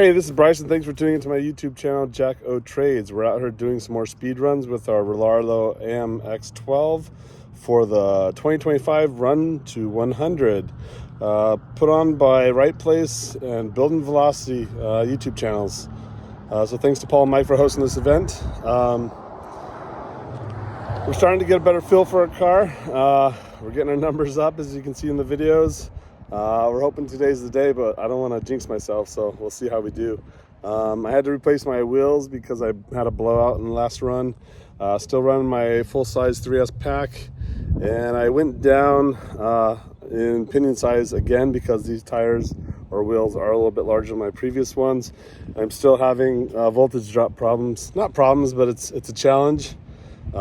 Hey, this is Bryson. Thanks for tuning into my YouTube channel, Jack O Trades. We're out here doing some more speed runs with our Rlaarlo AM-X12 for the 2025 Run to 100. Put on by Right Place and Building Velocity YouTube channels. So thanks to Paul and Mike for hosting this event. We're starting to get a better feel for our car. We're getting our numbers up, as you can see in the videos. We're hoping today's the day, but I don't want to jinx myself, so we'll see how we do. I had to replace my wheels because I had a blowout in the last run. Still running my full-size 3S pack, and I went down in pinion size again because these tires or wheels are a little bit larger than my previous ones. I'm still having voltage drop problems. Not problems, but it's a challenge. It's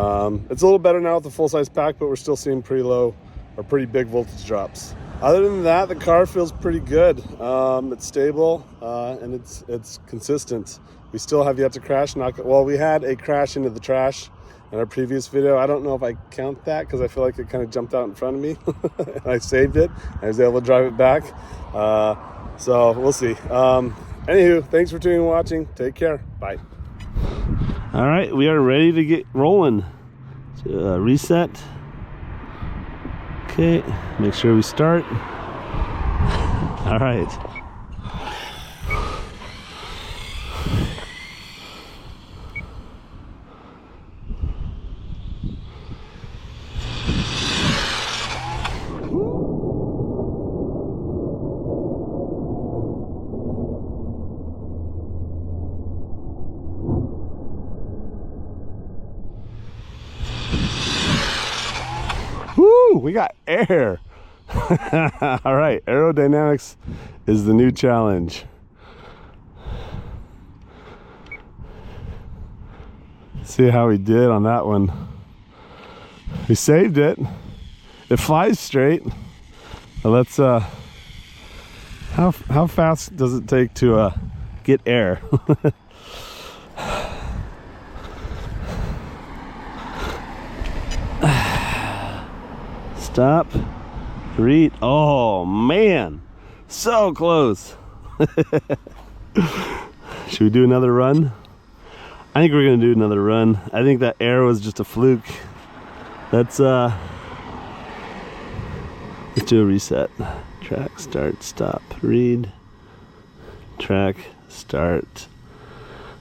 a little better now with the full-size pack, but we're still seeing pretty low or pretty big voltage drops. Other than that, the car feels pretty good. It's stable and it's consistent. We still have yet to crash. Well, we had a crash into the trash in our previous video. I don't know if I count that because I feel like it kind of jumped out in front of me. And I saved it. I was able to drive it back. So we'll see. Anywho, thanks for tuning and watching. Take care. Bye. All right, we are ready to get rolling. Reset. Okay, make sure we start. All right. Woo, we got air. All right, aerodynamics is the new challenge. See how we did on that one. We saved it. It flies straight. But let's how fast does it take to get air? Stop. Read. Oh man, so close. Should we do another run? I think we're gonna do another run. I think that air was just a fluke. Let's do a reset. Track, start, stop, read. Track, start.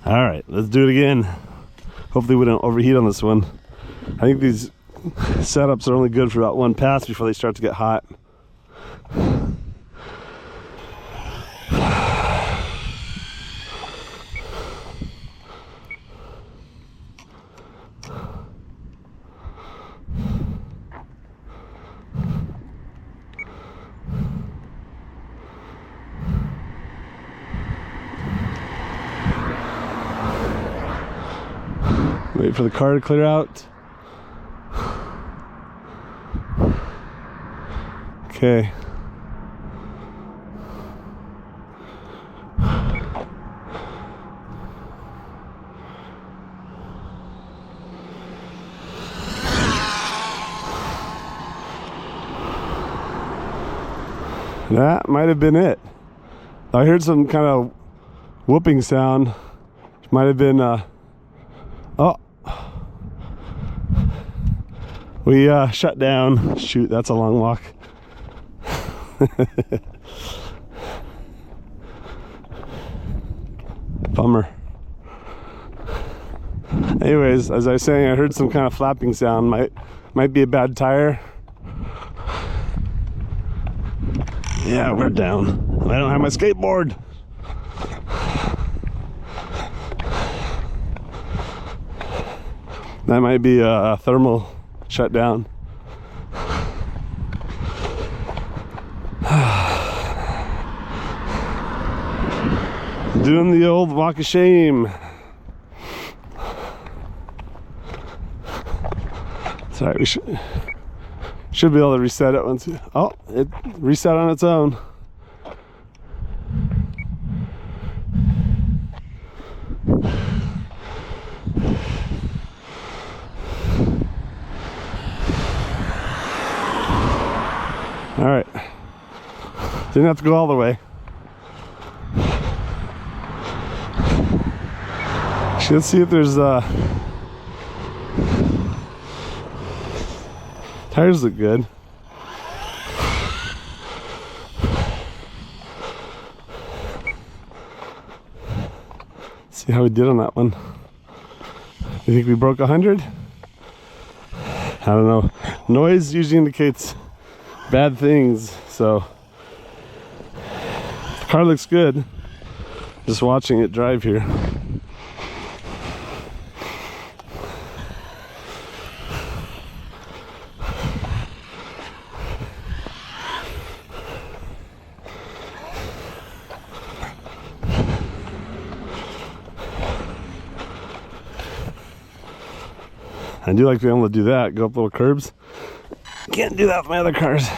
All right, let's do it again. Hopefully we don't overheat on this one. I think these setups are only good for about one pass before they start to get hot. Wait for the car to clear out. Okay. That might have been it. I heard some kind of whooping sound. It might have been oh. We shut down. Shoot, that's a long walk. Bummer. Anyways, as I was saying, I heard some kind of flapping sound. Might be a bad tire. Yeah, we're down. I don't have my skateboard. That might be a thermal shutdown. Doing the old walk of shame. Sorry, we should be able to reset it once. Oh, it reset on its own. All right. Didn't have to go all the way. Let's see if there's tires look good. See how we did on that one. You think we broke 100? I don't know. Noise usually indicates bad things, so the car looks good. Just watching it drive here. I do like being able to do that, go up little curbs. Can't do that with my other cars.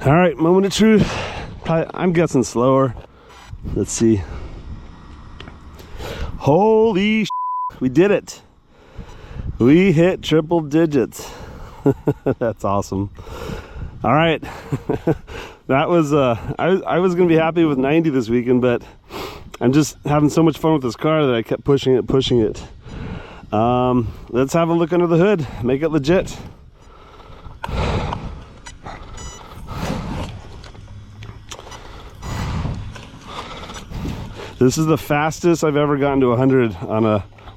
All right, moment of truth. Probably, I'm guessing slower. Let's see. Holy sh**, we did it. We hit triple digits. That's awesome. All right. That was, I was gonna be happy with 90 this weekend, but I'm just having so much fun with this car that I kept pushing it. Let's have a look under the hood, make it legit. This is the fastest I've ever gotten to 100 on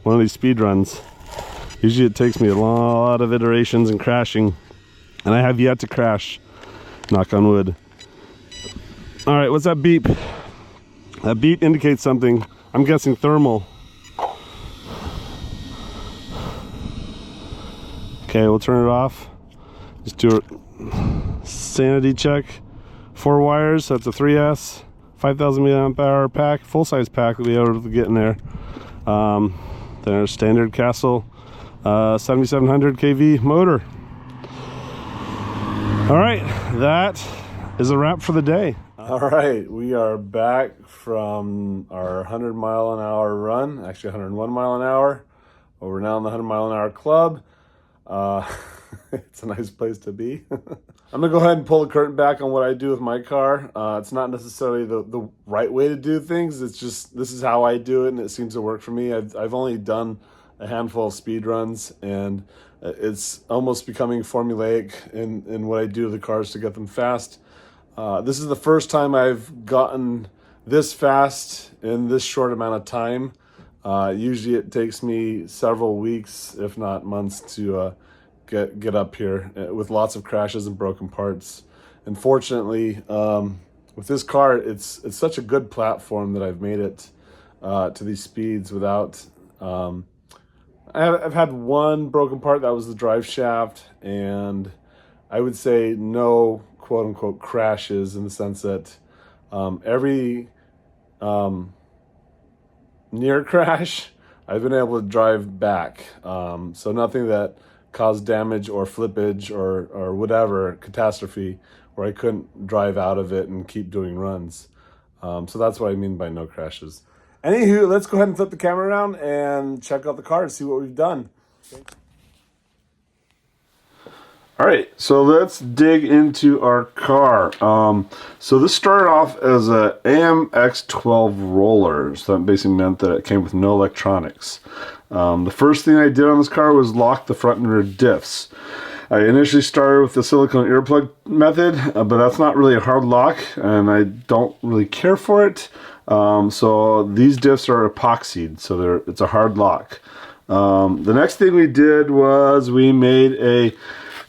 one of these speed runs. Usually it takes me a lot of iterations and crashing, and I have yet to crash, knock on wood. All right, what's that beep? That beep indicates something. I'm guessing thermal. Okay, we'll turn it off. Just do a sanity check. 4 wires, so that's a 3S, 5,000 milliamp hour pack, full size pack that we were able to get in there. Then our standard Castle 7700 kV motor. All right, that is a wrap for the day. All right, we are back from our 100 mile an hour run, actually 101 mile an hour. We're now in the 100 mile an hour club. It's a nice place to be. I'm gonna go ahead and pull the curtain back on what I do with my car. It's not necessarily the right way to do things. It's just, this is how I do it, and it seems to work for me. I've only done a handful of speed runs, and it's almost becoming formulaic in what I do to the cars to get them fast. This is the first time I've gotten this fast in this short amount of time. Usually it takes me several weeks, if not months, to get up here with lots of crashes and broken parts. And fortunately, with this car, it's such a good platform that I've made it to these speeds without... I've had one broken part, that was the drive shaft, and I would say no quote-unquote crashes, in the sense that every near crash I've been able to drive back, so nothing that caused damage or flippage or whatever catastrophe where I couldn't drive out of it and keep doing runs. So that's what I mean by no crashes. Anywho, let's go ahead and flip the camera around and check out the car and see what we've done. Okay. All right, so let's dig into our car. So this started off as a AM-X12 roller. So that basically meant that it came with no electronics. The first thing I did on this car was lock the front and rear diffs. I initially started with the silicone earplug method, but that's not really a hard lock, and I don't really care for it. So these diffs are epoxied, so it's a hard lock. The next thing we did was we made a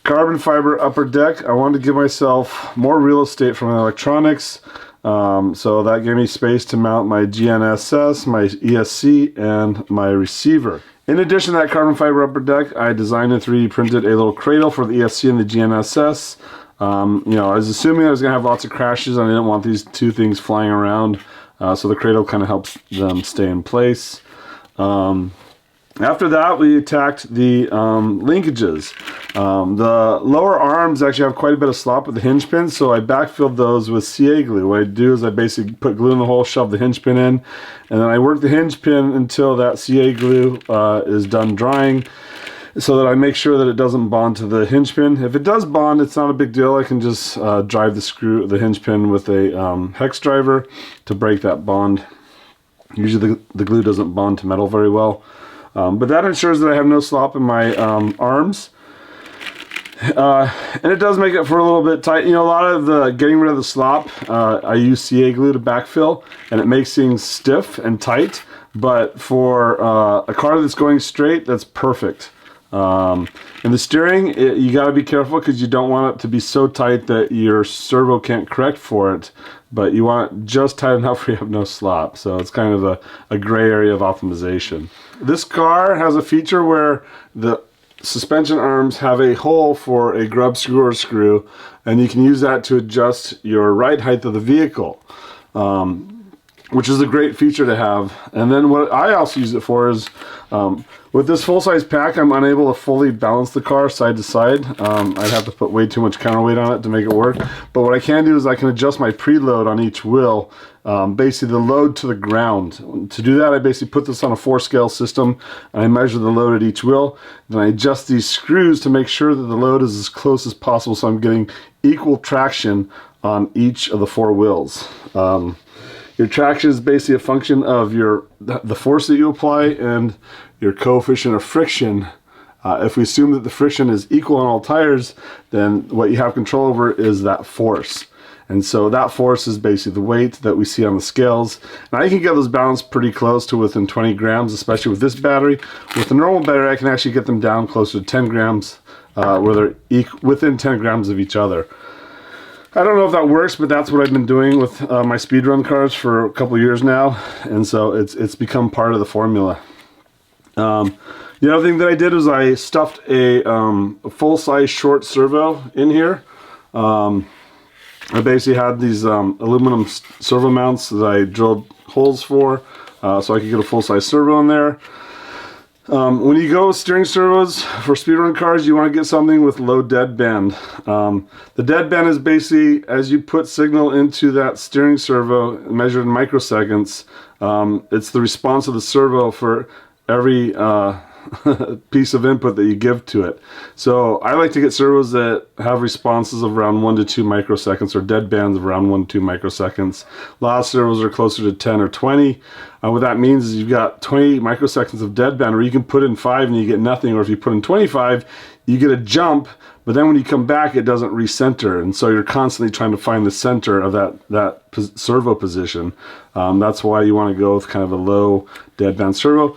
carbon fiber upper deck. I wanted to give myself more real estate for my electronics, so that gave me space to mount my GNSS, my ESC, and my receiver. In addition to that carbon fiber upper deck, I designed and 3D printed a little cradle for the ESC and the GNSS. You know, I was assuming I was going to have lots of crashes, and I didn't want these two things flying around, so the cradle kind of helps them stay in place. After that, we attacked the linkages. The lower arms actually have quite a bit of slop with the hinge pins, so I backfilled those with CA glue. What I do is I basically put glue in the hole, shove the hinge pin in, and then I work the hinge pin until that CA glue is done drying, so that I make sure that it doesn't bond to the hinge pin. If it does bond, it's not a big deal. I can just drive the hinge pin with a hex driver to break that bond. Usually the glue doesn't bond to metal very well. But that ensures that I have no slop in my arms. And it does make it for a little bit tight. You know, a lot of the getting rid of the slop, I use CA glue to backfill, and it makes things stiff and tight. But for a car that's going straight, that's perfect. In the steering, you got to be careful because you don't want it to be so tight that your servo can't correct for it. But you want it just tight enough where you have no slop. So it's kind of a gray area of optimization. This car has a feature where the suspension arms have a hole for a grub screw or screw, and you can use that to adjust your ride height of the vehicle, which is a great feature to have. And then what I also use it for is, with this full-size pack, I'm unable to fully balance the car side to side. I'd have to put way too much counterweight on it to make it work. But what I can do is I can adjust my preload on each wheel, basically the load to the ground. To do that, I basically put this on a 4-scale system, and I measure the load at each wheel. Then I adjust these screws to make sure that the load is as close as possible, so I'm getting equal traction on each of the 4 wheels. Your traction is basically a function of the force that you apply and your coefficient of friction. If we assume that the friction is equal on all tires, then what you have control over is that force. And so that force is basically the weight that we see on the scales. Now you can get those balanced pretty close to within 20 grams, especially with this battery. With the normal battery, I can actually get them down closer to 10 grams, where they're within 10 grams of each other. I don't know if that works, but that's what I've been doing with my speedrun cars for a couple years now, and so it's become part of the formula. The other thing that I did was I stuffed a full-size short servo in here. I basically had these aluminum servo mounts that I drilled holes for, so I could get a full-size servo in there. When you go with steering servos for speedrun cars, you want to get something with low deadband. The deadband is basically as you put signal into that steering servo, measured in microseconds. It's the response of the servo for every piece of input that you give to it. So I like to get servos that have responses of around 1 to 2 microseconds, or deadbands of around 1 to 2 microseconds. A lot of servos are closer to 10 or 20. What that means is you've got 20 microseconds of deadband, or you can put in 5 and you get nothing, or if you put in 25, you get a jump, but then when you come back, it doesn't recenter, and so you're constantly trying to find the center of that servo position. That's why you want to go with kind of a low deadband servo.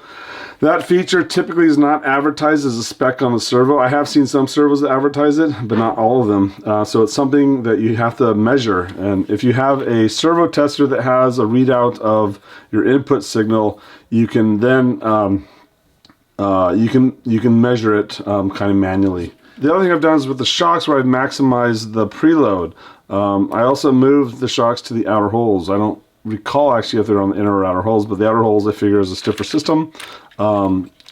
That feature typically is not advertised as a spec on the servo. I have seen some servos that advertise it, but not all of them. So it's something that you have to measure. And if you have a servo tester that has a readout of your input signal, you can then you can measure it kind of manually. The other thing I've done is with the shocks, where I've maximized the preload. I also moved the shocks to the outer holes. I don't recall actually if they're on the inner or outer holes, but the outer holes I figure is a stiffer system.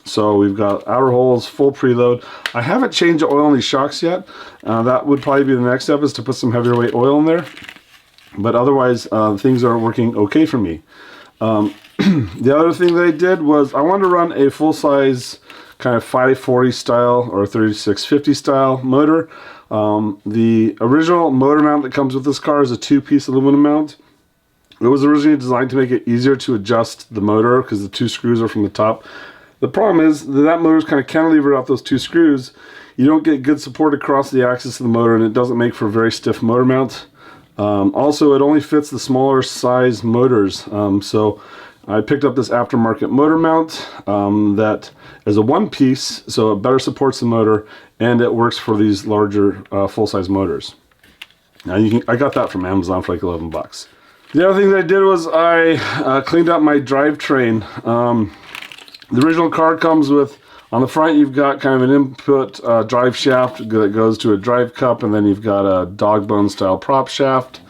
So we've got outer holes, full preload. I haven't changed the oil in these shocks yet. That would probably be the next step, is to put some heavier weight oil in there. But otherwise, things are working okay for me. The other thing that I did was I wanted to run a full-size kind of 540 style or 3650 style motor. The original motor mount that comes with this car is a 2-piece aluminum mount. It was originally designed to make it easier to adjust the motor because the 2 screws are from the top. The problem is that motor is kind of cantilevered off those 2 screws. You don't get good support across the axis of the motor, and it doesn't make for a very stiff motor mount. Also, it only fits the smaller size motors. So I picked up this aftermarket motor mount that is a 1-piece, so it better supports the motor, and it works for these larger full-size motors. Now I got that from Amazon for like 11 bucks. The other thing that I did was I cleaned up my drivetrain. The original car comes with, on the front you've got kind of an input drive shaft that goes to a drive cup, and then you've got a dog bone style prop shaft.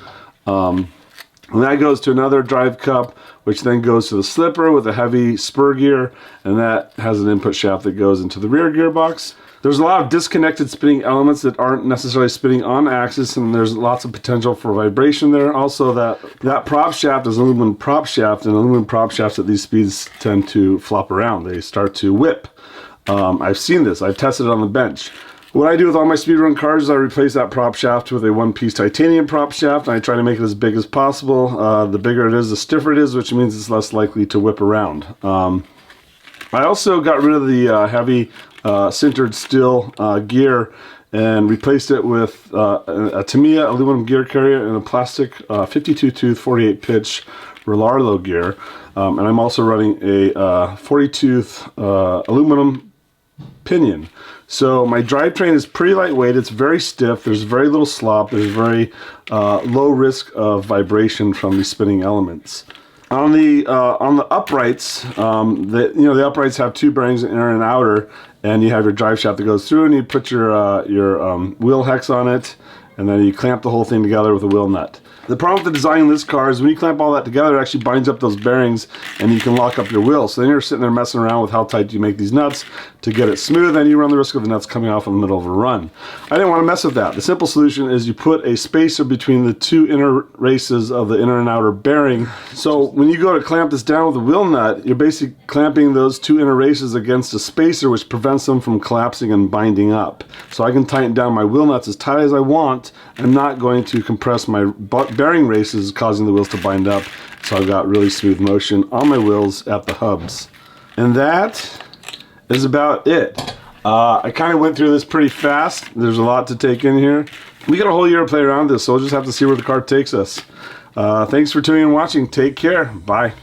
And that goes to another drive cup, which then goes to the slipper with a heavy spur gear, and that has an input shaft that goes into the rear gearbox. There's a lot of disconnected spinning elements that aren't necessarily spinning on axis, and there's lots of potential for vibration there. Also, that prop shaft is an aluminum prop shaft, and aluminum prop shafts at these speeds tend to flop around. They start to whip. I've seen this. I've tested it on the bench. What I do with all my speedrun cars is I replace that prop shaft with a one-piece titanium prop shaft, and I try to make it as big as possible. The bigger it is, the stiffer it is, which means it's less likely to whip around. I also got rid of the heavy sintered steel gear and replaced it with a Tamiya aluminum gear carrier and a plastic 52-tooth 48-pitch Rlaarlo gear. And I'm also running a 40-tooth aluminum pinion. So my drivetrain is pretty lightweight. It's very stiff. There's very little slop. There's very low risk of vibration from the spinning elements. On the uprights, the uprights have two bearings, inner and outer, and you have your drive shaft that goes through, and you put your wheel hex on it, and then you clamp the whole thing together with a wheel nut. The problem with the design of this car is when you clamp all that together, it actually binds up those bearings and you can lock up your wheel. So then you're sitting there messing around with how tight you make these nuts to get it smooth, and you run the risk of the nuts coming off in the middle of a run. I didn't want to mess with that. The simple solution is you put a spacer between the two inner races of the inner and outer bearing. So when you go to clamp this down with a wheel nut, you're basically clamping those two inner races against a spacer, which prevents them from collapsing and binding up. So I can tighten down my wheel nuts as tight as I want. I'm not going to compress my bearing races, causing the wheels to bind up. So I've got really smooth motion on my wheels at the hubs. And that is about it. I kind of went through this pretty fast. There's a lot to take in here. We got a whole year to play around this, so we'll just have to see where the car takes us. Thanks for tuning in and watching. Take care. Bye.